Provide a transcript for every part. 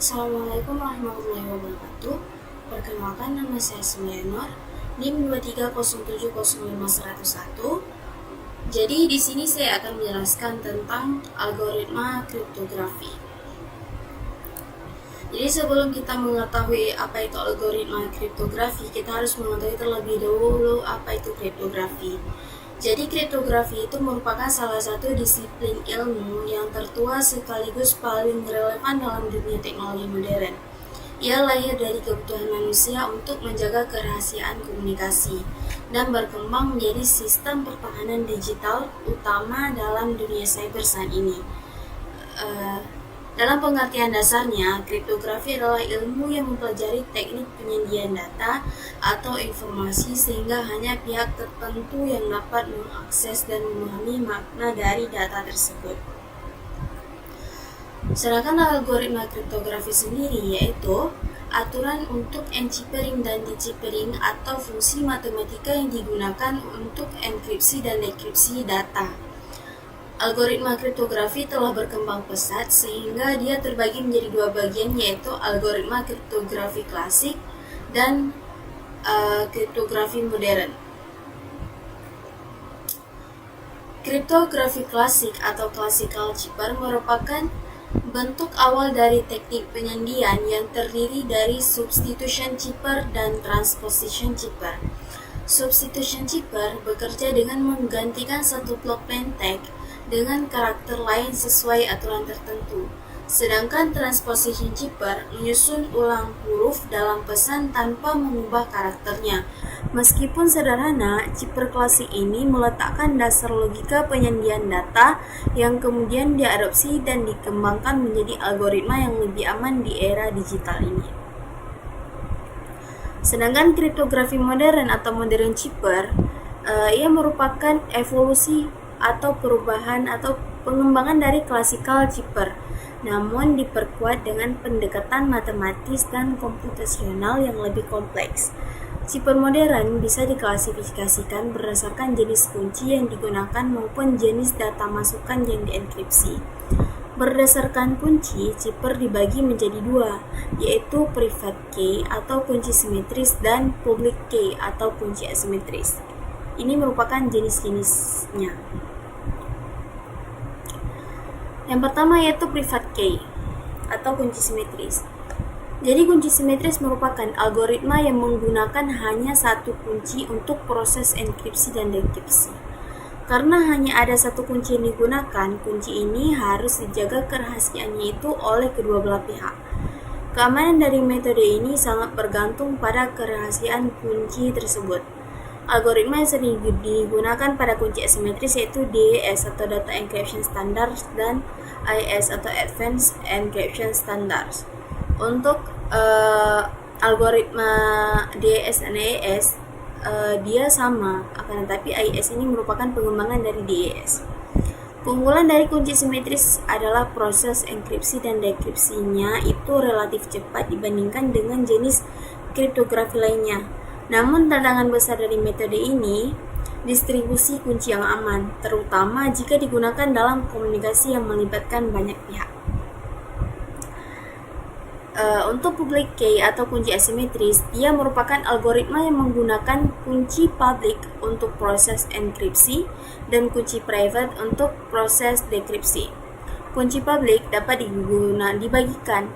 Assalamualaikum warahmatullahi wabarakatuh. Perkenalkan, nama saya Sulianor, NIM 230705101. Jadi di sini saya akan menjelaskan tentang algoritma kriptografi. Jadi sebelum kita mengetahui apa itu algoritma kriptografi, kita harus mengetahui terlebih dahulu apa itu kriptografi. Jadi kriptografi itu merupakan salah satu disiplin ilmu yang tertua sekaligus paling relevan dalam dunia teknologi modern. Ia lahir dari kebutuhan manusia untuk menjaga kerahasiaan komunikasi dan berkembang menjadi sistem pertahanan digital utama dalam dunia cyber saat ini. Dalam pengertian dasarnya, kriptografi adalah ilmu yang mempelajari teknik penyediaan data atau informasi sehingga hanya pihak tertentu yang dapat mengakses dan memahami makna dari data tersebut. Sedangkan algoritma kriptografi sendiri yaitu aturan untuk enciphering dan deciphering atau fungsi matematika yang digunakan untuk enkripsi dan dekripsi data. Algoritma kriptografi telah berkembang pesat sehingga dia terbagi menjadi dua bagian, yaitu algoritma kriptografi klasik dan kriptografi modern. Kriptografi klasik atau classical cipher merupakan bentuk awal dari teknik penyandian yang terdiri dari substitution cipher dan transposition cipher. Substitution cipher bekerja dengan menggantikan satu blok plain text dengan karakter lain sesuai aturan tertentu. Sedangkan transposition cipher menyusun ulang huruf dalam pesan tanpa mengubah karakternya. Meskipun sederhana, cipher klasik ini meletakkan dasar logika penyandian data yang kemudian diadopsi dan dikembangkan menjadi algoritma yang lebih aman di era digital ini. Sedangkan kriptografi modern atau modern cipher, ia merupakan evolusi atau perubahan atau pengembangan dari classical cipher, namun diperkuat dengan pendekatan matematis dan komputasional yang lebih kompleks. Cipher modern bisa diklasifikasikan berdasarkan jenis kunci yang digunakan maupun jenis data masukan yang dienkripsi. Berdasarkan kunci, cipher dibagi menjadi dua, yaitu private key atau kunci simetris dan public key atau kunci asimetris. Ini merupakan jenis-jenisnya. Yang pertama yaitu private key atau kunci simetris. Jadi kunci simetris merupakan algoritma yang menggunakan hanya satu kunci untuk proses enkripsi dan dekripsi. Karena hanya ada satu kunci yang digunakan, kunci ini harus dijaga kerahasiaannya itu oleh kedua belah pihak. Keamanan dari metode ini sangat bergantung pada kerahasiaan kunci tersebut. Algoritma yang sering digunakan pada kunci asimetris yaitu DES atau Data Encryption Standards dan AES atau Advanced Encryption Standards. Untuk algoritma DES dan AES dia sama, akan tetapi AES ini merupakan pengembangan dari DES. Keunggulan dari kunci simetris adalah proses enkripsi dan dekripsinya itu relatif cepat dibandingkan dengan jenis kriptografi lainnya. Namun tantangan besar dari metode ini, distribusi kunci yang aman, terutama jika digunakan dalam komunikasi yang melibatkan banyak pihak. Untuk public key atau kunci asimetris, dia merupakan algoritma yang menggunakan kunci public untuk proses enkripsi dan kunci private untuk proses dekripsi. Kunci public dapat dibagikan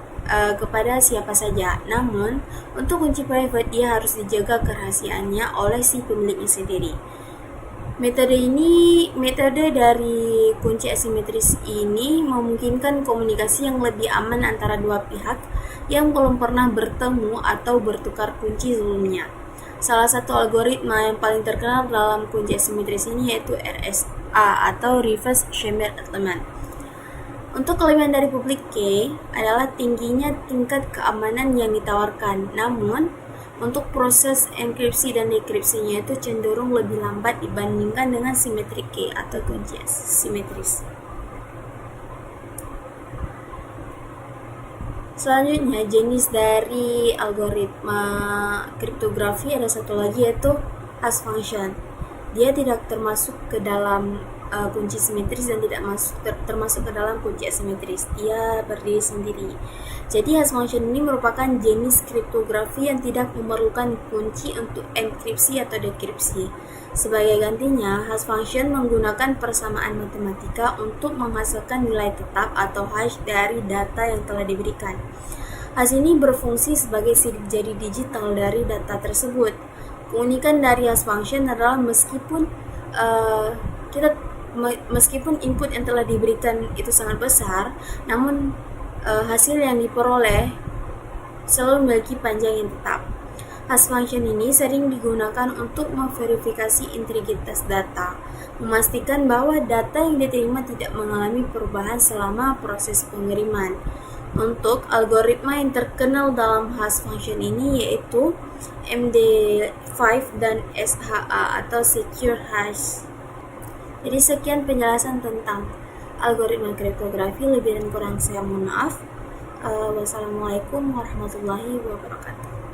kepada siapa saja, namun untuk kunci private dia harus dijaga kerahasiaannya oleh si pemiliknya sendiri. Metode dari kunci asimetris ini memungkinkan komunikasi yang lebih aman antara dua pihak yang belum pernah bertemu atau bertukar kunci sebelumnya. Salah satu algoritma yang paling terkenal dalam kunci asimetris ini yaitu RSA atau Reverse Chamber Element. Untuk kelebihan dari public key adalah tingginya tingkat keamanan yang ditawarkan, namun untuk proses enkripsi dan dekripsinya itu cenderung lebih lambat dibandingkan dengan symmetric key atau kunci simetris. Selanjutnya, jenis dari algoritma kriptografi ada satu lagi yaitu hash function. Dia tidak termasuk ke dalam kunci simetris dan tidak termasuk ke dalam kunci asimetris. Dia berdiri sendiri. Jadi hash function ini merupakan jenis kriptografi yang tidak memerlukan kunci untuk enkripsi atau dekripsi. Sebagai gantinya, hash function menggunakan persamaan matematika untuk menghasilkan nilai tetap atau hash dari data yang telah diberikan. Hash ini berfungsi sebagai sidik jari digital dari data tersebut. Keunikan dari hash function adalah meskipun input yang telah diberikan itu sangat besar, namun hasil yang diperoleh selalu memiliki panjang yang tetap. Hash function ini sering digunakan untuk memverifikasi integritas data, memastikan bahwa data yang diterima tidak mengalami perubahan selama proses pengiriman. Untuk algoritma yang terkenal dalam hash function ini yaitu MD5 dan SHA atau Secure Hash. Jadi sekian penjelasan tentang algoritma kriptografi, lebih dan kurang saya mohon maaf. Wassalamualaikum warahmatullahi wabarakatuh.